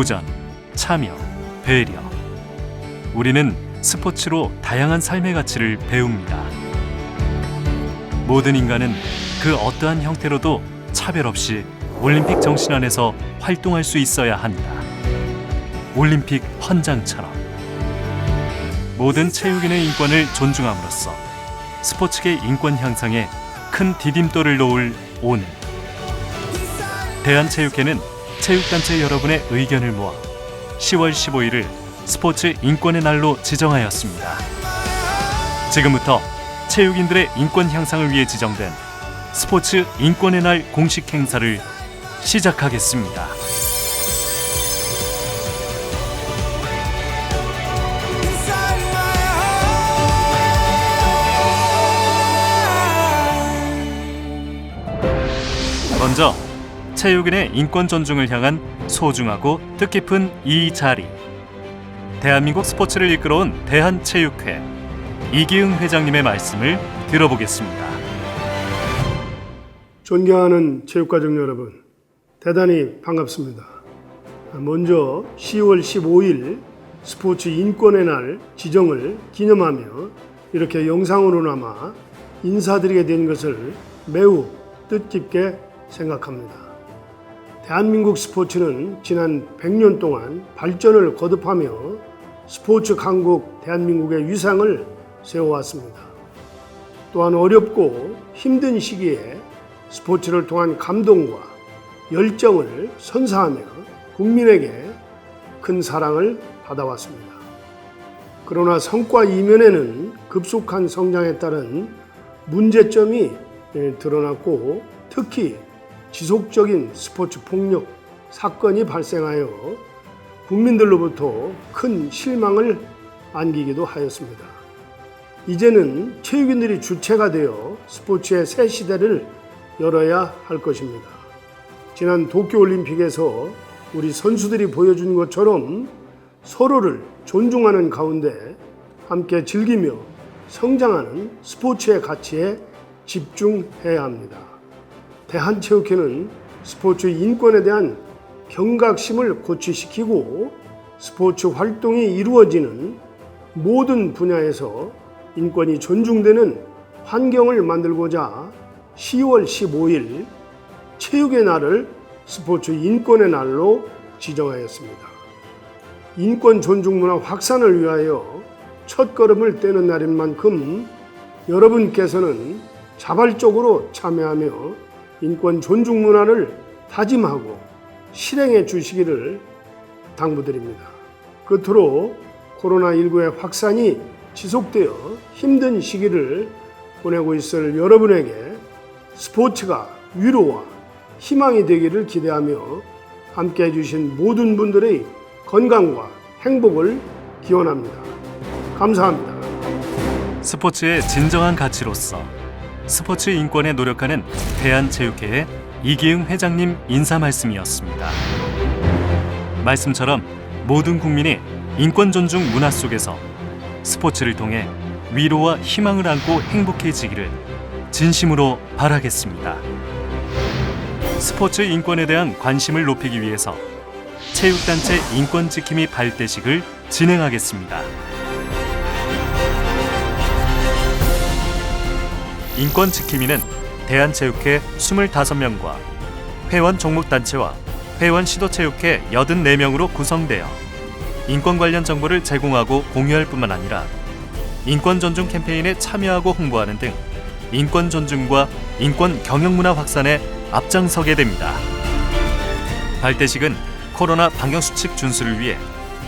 도전, 참여, 배려. 우리는 스포츠로 다양한 삶의 가치를 배웁니다. 모든 인간은 그 어떠한 형태로도 차별 없이 올림픽 정신 안에서 활동할 수 있어야 한다. 올림픽 헌장처럼 모든 체육인의 인권을 존중함으로써 스포츠계 인권 향상에 큰 디딤돌을 놓을 오늘, 대한체육회는 체육단체 여러분의 의견을 모아 10월 15일을 스포츠 인권의 날로 지정하였습니다. 지금부터 체육인들의 인권 향상을 위해 지정된 스포츠 인권의 날 공식 행사를 시작하겠습니다. 먼저 체육인의 인권 존중을 향한 소중하고 뜻깊은 이 자리, 대한민국 스포츠를 이끌어온 대한체육회 이기흥 회장님의 말씀을 들어보겠습니다. 존경하는 체육가족 여러분, 대단히 반갑습니다. 먼저 10월 15일 스포츠 인권의 날 지정을 기념하며 이렇게 영상으로나마 인사드리게 된 것을 매우 뜻깊게 생각합니다. 대한민국 스포츠는 지난 100년 동안 발전을 거듭하며 스포츠 강국 대한민국의 위상을 세워왔습니다. 또한 어렵고 힘든 시기에 스포츠를 통한 감동과 열정을 선사하며 국민에게 큰 사랑을 받아왔습니다. 그러나 성과 이면에는 급속한 성장에 따른 문제점이 드러났고, 특히 지속적인 스포츠 폭력 사건이 발생하여 국민들로부터 큰 실망을 안기기도 하였습니다. 이제는 체육인들이 주체가 되어 스포츠의 새 시대를 열어야 할 것입니다. 지난 도쿄올림픽에서 우리 선수들이 보여준 것처럼 서로를 존중하는 가운데 함께 즐기며 성장하는 스포츠의 가치에 집중해야 합니다. 대한체육회는 스포츠 인권에 대한 경각심을 고취시키고 스포츠 활동이 이루어지는 모든 분야에서 인권이 존중되는 환경을 만들고자 10월 15일 체육의 날을 스포츠 인권의 날로 지정하였습니다. 인권 존중 문화 확산을 위하여 첫걸음을 떼는 날인 만큼 여러분께서는 자발적으로 참여하며 인권 존중 문화를 다짐하고 실행해 주시기를 당부드립니다. 끝으로 코로나19의 확산이 지속되어 힘든 시기를 보내고 있을 여러분에게 스포츠가 위로와 희망이 되기를 기대하며 함께 해주신 모든 분들의 건강과 행복을 기원합니다. 감사합니다. 스포츠의 진정한 가치로서 스포츠 인권에 노력하는 대한체육회의 이기흥 회장님 인사 말씀이었습니다. 말씀처럼 모든 국민이 인권 존중 문화 속에서 스포츠를 통해 위로와 희망을 안고 행복해지기를 진심으로 바라겠습니다. 스포츠 인권에 대한 관심을 높이기 위해서 체육단체 인권지킴이 발대식을 진행하겠습니다. 인권지킴이는 대한체육회 25명과 회원 종목단체와 회원 시도체육회 84명으로 구성되어 인권 관련 정보를 제공하고 공유할 뿐만 아니라 인권 존중 캠페인에 참여하고 홍보하는 등 인권 존중과 인권 경영 문화 확산에 앞장서게 됩니다. 발대식은 코로나 방역수칙 준수를 위해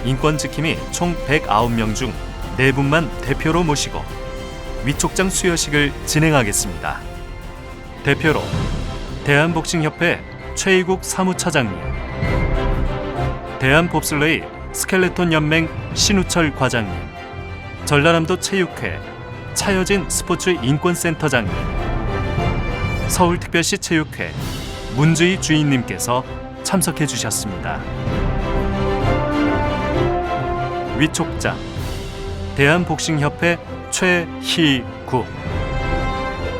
인권지킴이 총 109명 중 4분만 대표로 모시고 위촉장 수여식을 진행하겠습니다. 대표로 대한복싱협회 최희국 사무차장님, 대한봅슬레이 스켈레톤 연맹 신우철 과장님, 전라남도 체육회 차여진 스포츠 인권센터장님, 서울특별시 체육회 문주희 주인님께서 참석해 주셨습니다. 위촉장 대한복싱협회 최희국,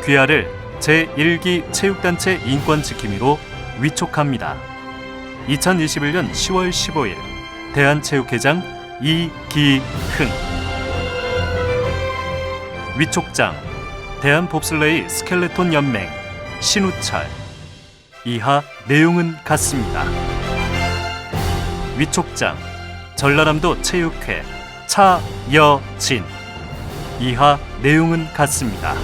귀하를 제1기 체육단체 인권지킴이로 위촉합니다. 2021년 10월 15일 대한체육회장 이기흥. 위촉장 대한봅슬레이 스켈레톤 연맹 신우철. 이하 내용은 같습니다. 위촉장 전라남도 체육회 차여진. 이하 내용은 같습니다.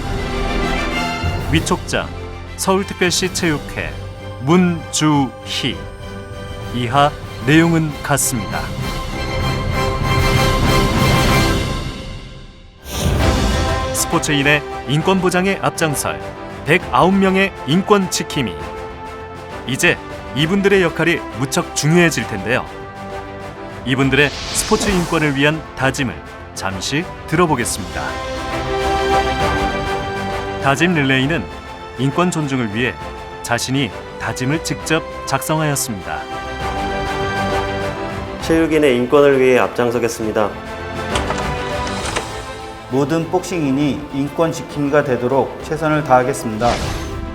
위촉장 서울특별시 체육회 문주희. 이하 내용은 같습니다. 스포츠인의 인권 보장에 앞장설 109명의 인권 지킴이. 이제 이분들의 역할이 무척 중요해질 텐데요. 이분들의 스포츠 인권을 위한 다짐을 잠시 들어보겠습니다. 다짐 릴레이는 인권 존중을 위해 자신이 다짐을 직접 작성하였습니다. 체육인의 인권을 위해 앞장서겠습니다. 모든 복싱인이 인권 지킴이가 되도록 최선을 다하겠습니다.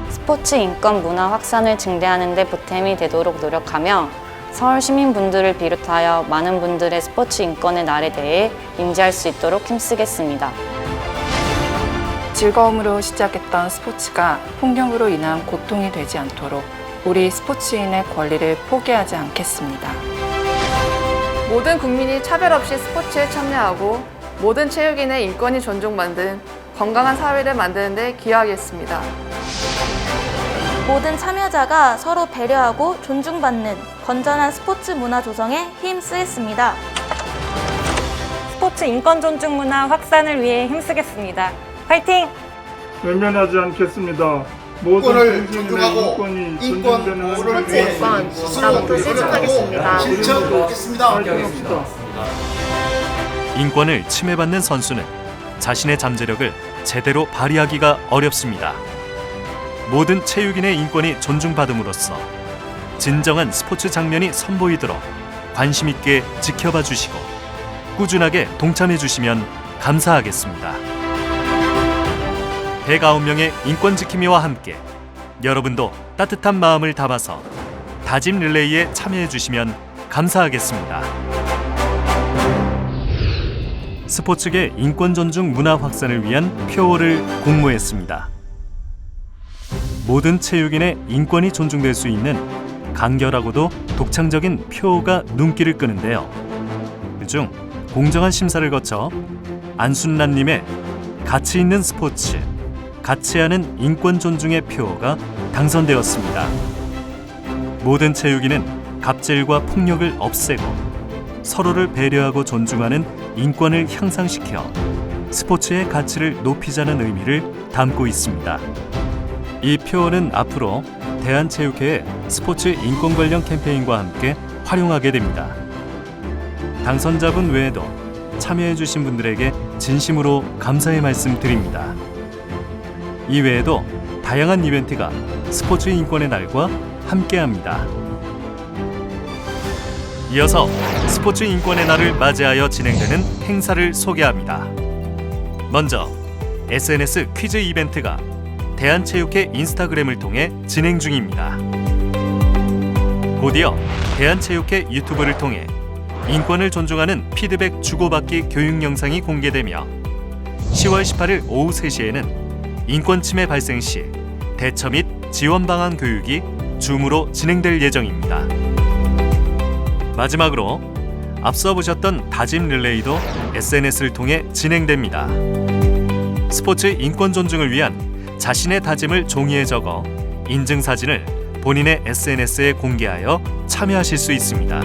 스포츠 인권 문화 확산을 증대하는 데 보탬이 되도록 노력하며 서울 시민분들을 비롯하여 많은 분들의 스포츠 인권의 날에 대해 인지할 수 있도록 힘쓰겠습니다. 즐거움으로 시작했던 스포츠가 폭력으로 인한 고통이 되지 않도록 우리 스포츠인의 권리를 포기하지 않겠습니다. 모든 국민이 차별 없이 스포츠에 참여하고 모든 체육인의 인권이 존중받는 건강한 사회를 만드는 데 기여하겠습니다. 모든 참여자가 서로 배려하고 존중받는 건전한 스포츠 문화 조성에 힘쓰겠습니다. 스포츠 인권 존중 문화 확산을 위해 힘쓰겠습니다. 화이팅! 외면하지 않겠습니다. 모든 존중하고 인권 보호를 위해 스스로 실천하겠습니다. 실천하겠습니다. 인권을 침해받는 선수는 자신의 잠재력을 제대로 발휘하기가 어렵습니다. 모든 체육인의 인권이 존중받음으로써 진정한 스포츠 장면이 선보이도록 관심 있게 지켜봐 주시고 꾸준하게 동참해 주시면 감사하겠습니다. 109명의 인권 지킴이와 함께 여러분도 따뜻한 마음을 담아서 다짐 릴레이에 참여해 주시면 감사하겠습니다. 스포츠계 인권 존중 문화 확산을 위한 표어를 공모했습니다. 모든 체육인의 인권이 존중될 수 있는 간결하고도 독창적인 표어가 눈길을 끄는데요. 그중 공정한 심사를 거쳐 안순란님의 가치 있는 스포츠, 가치하는 인권 존중의 표어가 당선되었습니다. 모든 체육인은 갑질과 폭력을 없애고 서로를 배려하고 존중하는 인권을 향상시켜 스포츠의 가치를 높이자는 의미를 담고 있습니다. 이 표어는 앞으로 대한체육회의 스포츠 인권 관련 캠페인과 함께 활용하게 됩니다. 당선자분 외에도 참여해주신 분들에게 진심으로 감사의 말씀 드립니다. 이 외에도 다양한 이벤트가 스포츠 인권의 날과 함께합니다. 이어서 스포츠 인권의 날을 맞이하여 진행되는 행사를 소개합니다. 먼저 SNS 퀴즈 이벤트가 대한체육회 인스타그램을 통해 진행 중입니다. 곧이어 대한체육회 유튜브를 통해 인권을 존중하는 피드백 주고받기 교육 영상이 공개되며 10월 18일 오후 3시에는 인권 침해 발생 시 대처 및 지원 방안 교육이 줌으로 진행될 예정입니다. 마지막으로 앞서 보셨던 다짐 릴레이도 SNS를 통해 진행됩니다. 스포츠 인권 존중을 위한 자신의 다짐을 종이에 적어 인증 사진을 본인의 SNS에 공개하여 참여하실 수 있습니다.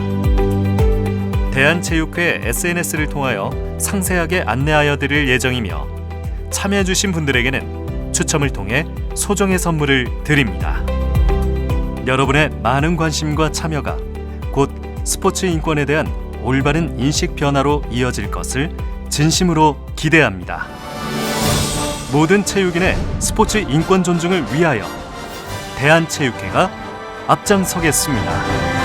대한체육회 SNS를 통하여 상세하게 안내하여 드릴 예정이며 참여해주신 분들에게는 추첨을 통해 소정의 선물을 드립니다. 여러분의 많은 관심과 참여가 곧 스포츠 인권에 대한 올바른 인식 변화로 이어질 것을 진심으로 기대합니다. 모든 체육인의 스포츠 인권 존중을 위하여 대한체육회가 앞장서겠습니다.